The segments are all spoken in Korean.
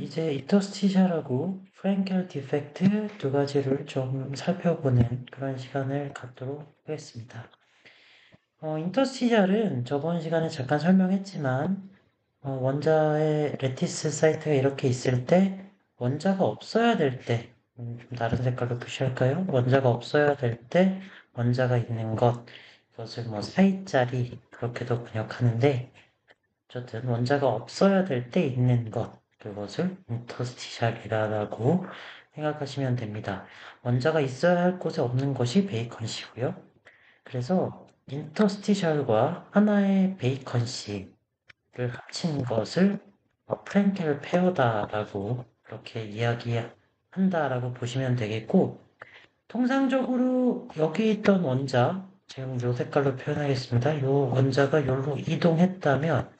이제 인터스티셜하고 프랭켈 디펙트 두 가지를 좀 살펴보는 그런 시간을 갖도록 하겠습니다. 인터스티셜은 저번 시간에 잠깐 설명했지만 원자의 레티스 사이트가 이렇게 있을 때 원자가 없어야 될 때, 좀 다른 색깔로 표시할까요? 원자가 없어야 될 때 원자가 있는 것, 이것을 뭐 사이자리 그렇게도 번역하는데 어쨌든 원자가 없어야 될 때 있는 것, 그것을 인터스티셜이라고 생각하시면 됩니다. 원자가 있어야 할 곳에 없는 것이 베이컨시고요. 그래서 인터스티셜과 하나의 베이컨시를 합친 것을 프랭켈 페어다라고 그렇게 이야기한다라고 보시면 되겠고, 통상적으로 여기 있던 원자, 지금 요 색깔로 표현하겠습니다. 요 원자가 요로 이동했다면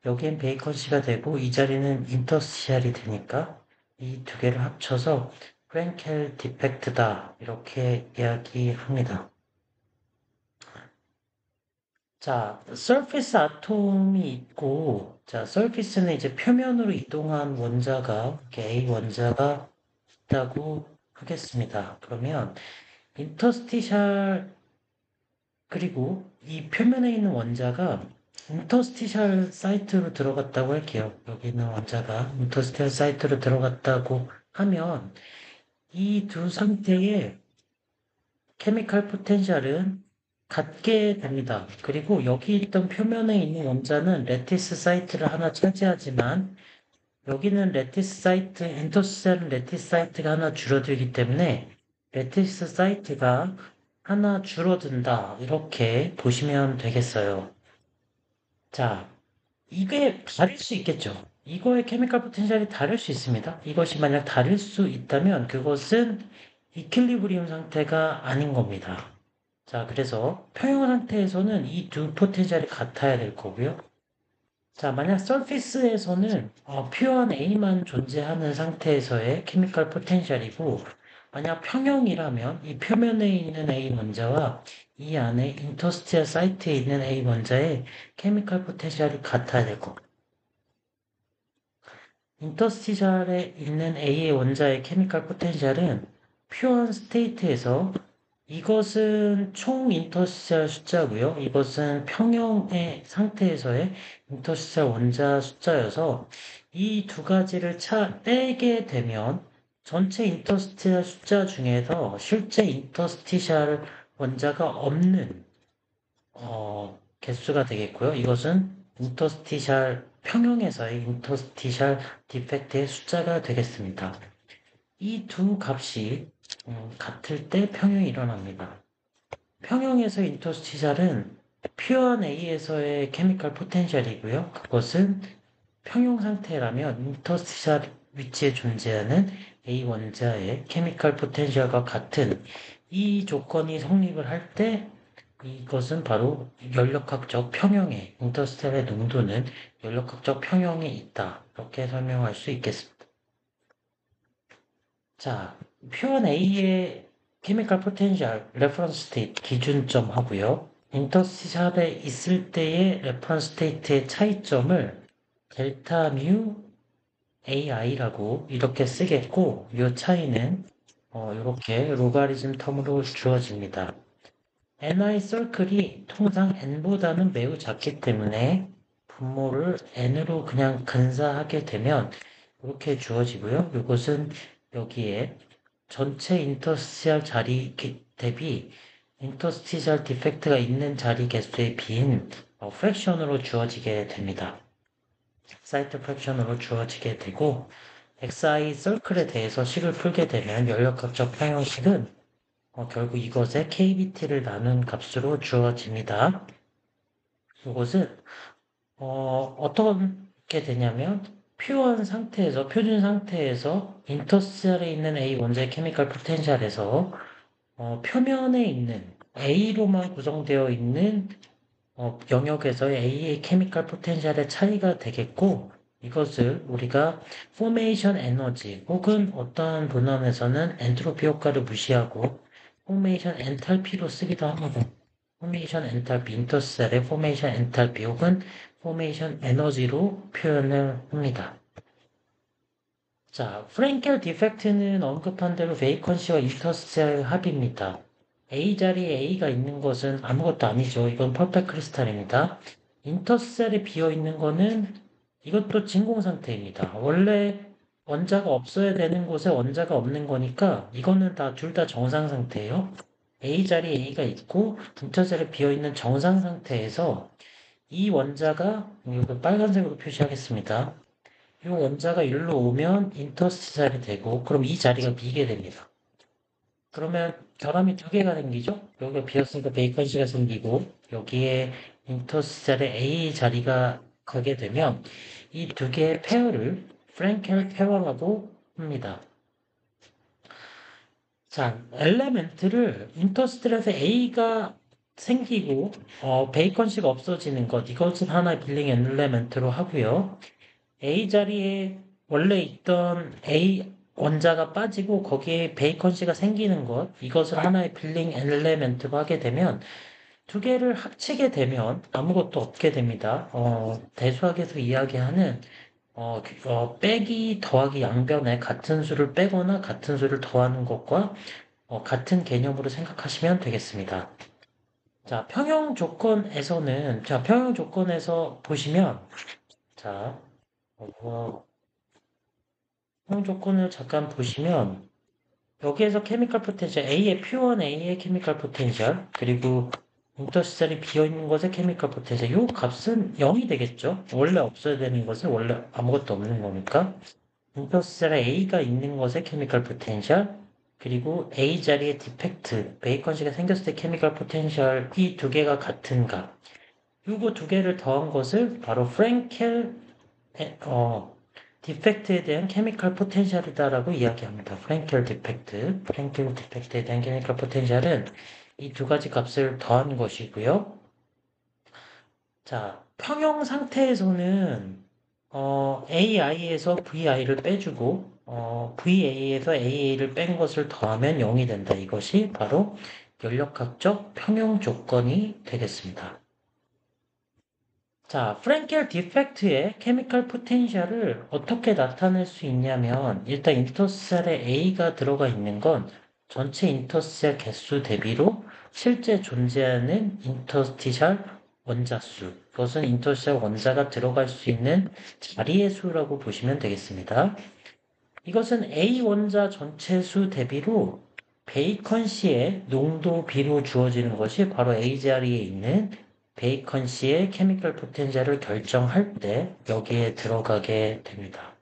여기엔 베이컨시가 되고 이 자리는 인터스티셜이 되니까 이 두 개를 합쳐서 프랭켈 디펙트다 이렇게 이야기합니다. 자, 서피스 아톰이 있고 자, 서피스는 이제 표면으로 이동한 원자가 이렇게 A 원자가 있다고 하겠습니다. 그러면 인터스티셜 그리고 이 표면에 있는 원자가 인터스티셜 사이트로 들어갔다고 할게요. 여기 있는 원자가 인터스티셜 사이트로 들어갔다고 하면 이 두 상태의 케미칼 포텐셜은 같게 됩니다. 그리고 여기 있던 표면에 있는 원자는 레티스 사이트를 하나 차지하지만 여기는 레티스 사이트, 인터스티셜은 레티스 사이트가 하나 줄어들기 때문에 레티스 사이트가 하나 줄어든다. 이렇게 보시면 되겠어요. 자, 이게 다를 수 있겠죠. 이거의 케미컬 포텐셜이 다를 수 있습니다. 이것이 만약 다를 수 있다면 그것은 이퀄리브리움 상태가 아닌 겁니다. 자, 그래서 평형 상태에서는 이 두 포텐셜이 같아야 될 거고요. 자, 만약 서피스에서는 퓨어한 A만 존재하는 상태에서의 케미컬 포텐셜이고, 만약 평형이라면 이 표면에 있는 A 원자와 이 안에 인터스티얼 사이트에 있는 A 원자의 케미컬 포텐셜이 같아야 될 거고, 인터스티셜에 있는 A의 원자의 케미컬 포텐셜은 퓨어한 스테이트에서 이것은 총 인터스티셜 숫자고요. 이것은 평형의 상태에서의 인터스티셜 원자 숫자여서 이 두 가지를 빼게 되면 전체 인터스티셜 숫자 중에서 실제 인터스티셜 원자가 없는 개수가 되겠고요. 이것은 인터스티셜 평형에서의 인터스티셜 디펙트의 숫자가 되겠습니다. 이 두 값이 같을 때 평형이 일어납니다. 평형에서 인터스티셜은 퓨어한 A에서의 케미컬 포텐셜이고요. 그것은 평형 상태라면 인터스티셜 위치에 존재하는 A 원자의 케미컬 포텐셜과 같은 이 조건이 성립을 할 때 이것은 바로 연력학적 평형에 인터스텔의 농도는 연력학적 평형에 있다. 이렇게 설명할 수 있겠습니다. 자, 표현 A의 케미컬 포텐셜 레퍼런스 스테이트 기준점 하고요. 인터스티셜에 있을 때의 레퍼런스 스테이트의 차이점을 델타 뮤 AI라고 이렇게 쓰겠고 이 차이는 이렇게 로가리즘 텀으로 주어집니다. ni 서클이 통상 n보다는 매우 작기 때문에 분모를 n으로 그냥 근사하게 되면 이렇게 주어지고요. 이것은 여기에 전체 인터스티셜 자리 대비 인터스티셜 디펙트가 있는 자리 개수의 빈 프랙션으로 주어지게 됩니다. 사이트 프랙션으로 주어지게 되고 xi 서클에 대해서 식을 풀게 되면 연력학적 평형식은 결국 이것의 KBT를 나눈 값으로 주어집니다. 이것은 어떻게 되냐면 표현 상태에서 표준 상태에서 인터스텔에 있는 A 원자의 케미컬 포텐셜에서 표면에 있는 A로만 구성되어 있는 영역에서의 A의 케미컬 포텐셜의 차이가 되겠고 이것을 우리가 포메이션 에너지 혹은 어떠한 문헌에서는 엔트로피 효과를 무시하고 포메이션 엔탈피로 쓰기도 합니다. 포메이션 엔탈피, 인터셀의 포메이션 엔탈피 혹은 포메이션 에너지로 표현을 합니다. 자, 프랭켈 디펙트는 언급한 대로 베이컨시와 인터스텔 합입니다. A 자리에 A가 있는 것은 아무것도 아니죠. 이건 퍼펙트 크리스탈입니다. 인터스텔에 비어 있는 거는 이것도 진공 상태입니다. 원래 원자가 없어야 되는 곳에 원자가 없는 거니까 이거는 다 둘 다 정상 상태예요. A 자리에 A가 있고 인터스텔에 비어 있는 정상 상태에서 이 원자가 이거 빨간색으로 표시하겠습니다. 이 원자가 일로 오면 인터스텔이 되고 그럼 이 자리가 비게 됩니다. 그러면 결함이 두 개가 생기죠? 여기가 비었으니까 베이컨시가 생기고 여기에 인터스텔에 A 자리가 가게 되면 이 두 개의 페어를 프랭켈 페어라고 합니다. 자, 엘레멘트를 인터스텔에서 A가 생기고 베이컨시가 없어지는 것 이것을 하나의 빌링 엘레멘트로 하고요. A 자리에 원래 있던 A 원자가 빠지고 거기에 베이컨씨가 생기는 것, 이것을 하나의 빌링 엘레멘트로 하게 되면 두 개를 합치게 되면 아무것도 없게 됩니다. 대수학에서 이야기하는 빼기 더하기 양변에 같은 수를 빼거나 같은 수를 더하는 것과 같은 개념으로 생각하시면 되겠습니다. 자, 평형 조건에서 보시면, 자, 평형 조건을 잠깐 보시면, 여기에서 케미컬 포텐셜, A의 케미컬 포텐셜, 그리고 인터스텔이 비어있는 것의 케미컬 포텐셜, 요 값은 0이 되겠죠? 원래 없어야 되는 것은 원래 아무것도 없는 거니까. 인터스텔에 A가 있는 것의 케미컬 포텐셜, 그리고 A 자리에 디펙트, 베이컨시가 생겼을 때 케미컬 포텐셜, 이 두 개가 같은 값. 요거 두 개를 더한 것을 바로 프랭켈, 디펙트에 대한 케미컬 포텐셜이다라고 이야기합니다. 프랭켈 디펙트에 대한 케미컬 포텐셜은 이 두 가지 값을 더한 것이고요. 자, 평형 상태에서는 AI에서 VI를 빼주고 VA에서 AA를 뺀 것을 더하면 0이 된다. 이것이 바로 연력학적 평형 조건이 되겠습니다. 자, 프랭켈 디펙트의 케미컬 포텐셜을 어떻게 나타낼 수 있냐면 일단 인터셀에 A가 들어가 있는 건 전체 인터셀 개수 대비로 실제 존재하는 인터스티셜 원자 수, 그것은 인터스티셜 원자가 들어갈 수 있는 자리의 수라고 보시면 되겠습니다. 이것은 A 원자 전체 수 대비로 베이컨시의 농도 비로 주어지는 것이 바로 A 자리에 있는 베이컨시의 케미컬 포텐셜을 결정할 때 여기에 들어가게 됩니다.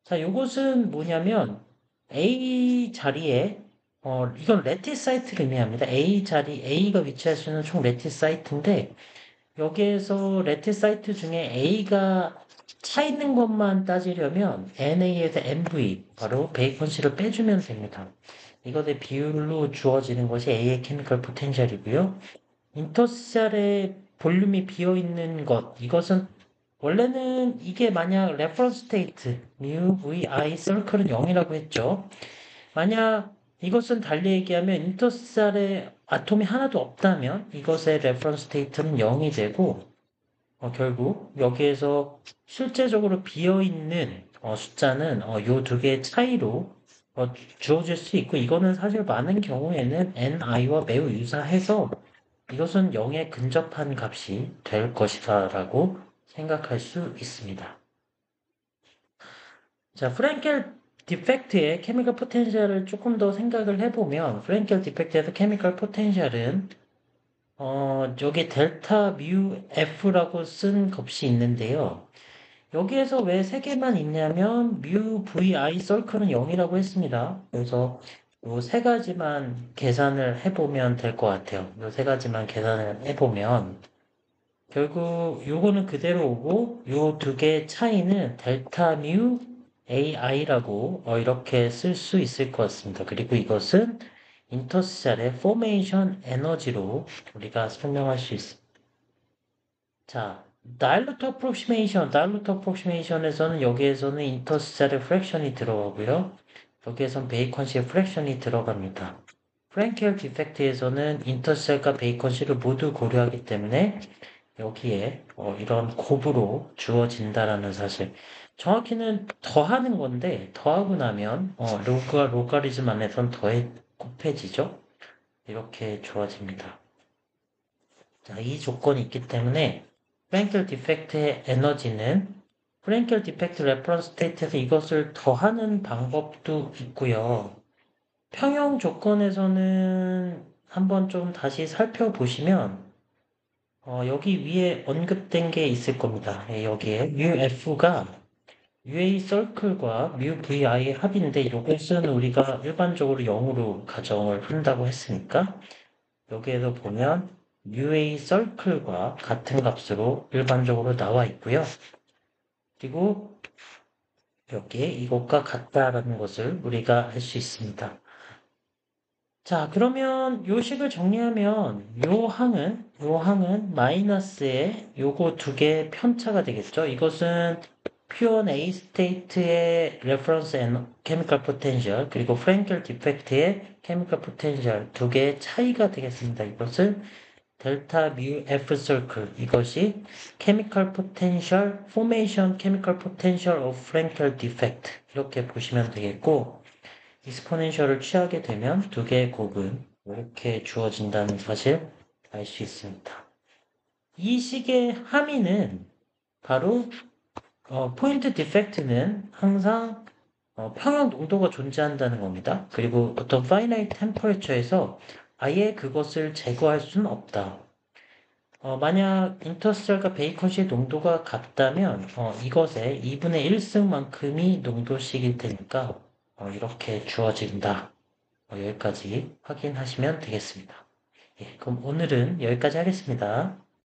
자, 이것은 뭐냐면 A 자리에 이건 레티사이트를 의미합니다. A 자리, A가 위치할 수 있는 총 레티사이트인데 여기에서 레티사이트 중에 A가 차 있는 것만 따지려면 NA에서 NV, 바로 베이컨시를 빼주면 됩니다. 이것의 비율로 주어지는 것이 A의 케미컬 포텐셜이고요. 인터스텔의 볼륨이 비어있는 것, 이것은 원래는 이게 만약 레퍼런스 스테이트, mu, v, i, 서클은 0이라고 했죠. 만약 이것은 달리 얘기하면 인터스텔에 아톰이 하나도 없다면 이것의 레퍼런스 스테이트는 0이 되고 결국 여기에서 실제적으로 비어있는 숫자는 요 두 개의 차이로 주어질 수 있고 이거는 사실 많은 경우에는 ni와 매우 유사해서 이것은 0에 근접한 값이 될 것이다 라고 생각할 수 있습니다. 자, 프랭켈 디펙트의 케미컬 포텐셜을 조금 더 생각을 해보면 프랭켈 디펙트에서 케미컬 포텐셜은 여기 델타 뮤 F라고 쓴 값이 있는데요. 여기에서 왜 세 개만 있냐면 뮤 VI 서클은 0이라고 했습니다. 그래서 요 세 가지만 계산을 해보면 될 것 같아요. 요 세 가지만 계산을 해보면 결국 요거는 그대로 오고 요 두 개의 차이는 델타 뮤 AI라고 이렇게 쓸 수 있을 것 같습니다. 그리고 이것은 인터스텔의 포메이션 에너지로 우리가 설명할 수 있습니다. 자, 다일루트 어프로시메이션에서는 여기에서는 인터스텔의 프랙션이 들어가고요. 여기에선 베이컨시의 프랙션이 들어갑니다. 프랭켈 디펙트에서는 인터스텔과 베이컨시를 모두 고려하기 때문에 여기에 이런 곱으로 주어진다라는 사실. 정확히는 더하는 건데 더하고 나면 로가리즘 안에선 더해 곱해지죠. 이렇게 주어집니다. 자, 이 조건이 있기 때문에 프랭켈 디펙트의 에너지는 프랭켈 디펙트 레퍼런스 스테이트에서 이것을 더하는 방법도 있고요. 평형 조건에서는 한번 좀 다시 살펴보시면 여기 위에 언급된 게 있을 겁니다. 예, 여기에 뮤F가 UA 서클과 뮤 VI의 합인데 이것은 우리가 일반적으로 0으로 가정을 한다고 했으니까 여기에서 보면 UA 서클과 같은 값으로 일반적으로 나와 있고요. 그리고 여기에 이것과 같다라는 것을 우리가 알 수 있습니다. 자, 그러면 요 식을 정리하면 요 항은 마이너스에 요거 두 개의 편차가 되겠죠. 이것은 퓨어 A 스테이트의 레퍼런스 케미컬 포텐셜 그리고 프랭켈 디펙트의 케미컬 포텐셜 두 개의 차이가 되겠습니다. 이것을 델타 뮤 F 서클 이것이 케미컬 포텐셜 포메이션 케미컬 포텐셜 오브 프랭켈 디펙트 이렇게 보시면 되겠고 익스포넨셜을 취하게 되면 두 개의 곱은 이렇게 주어진다는 사실 알 수 있습니다. 이 식의 함의는 바로 포인트 디펙트는 항상 평형 농도가 존재한다는 겁니다. 그리고 어떤 finite temperature에서 아예 그것을 제거할 수는 없다. 만약 인터스텔과 베이컨시의 농도가 같다면 이것의 2분의 1승만큼이 농도식일 테니까 이렇게 주어진다. 여기까지 확인하시면 되겠습니다. 예, 그럼 오늘은 여기까지 하겠습니다.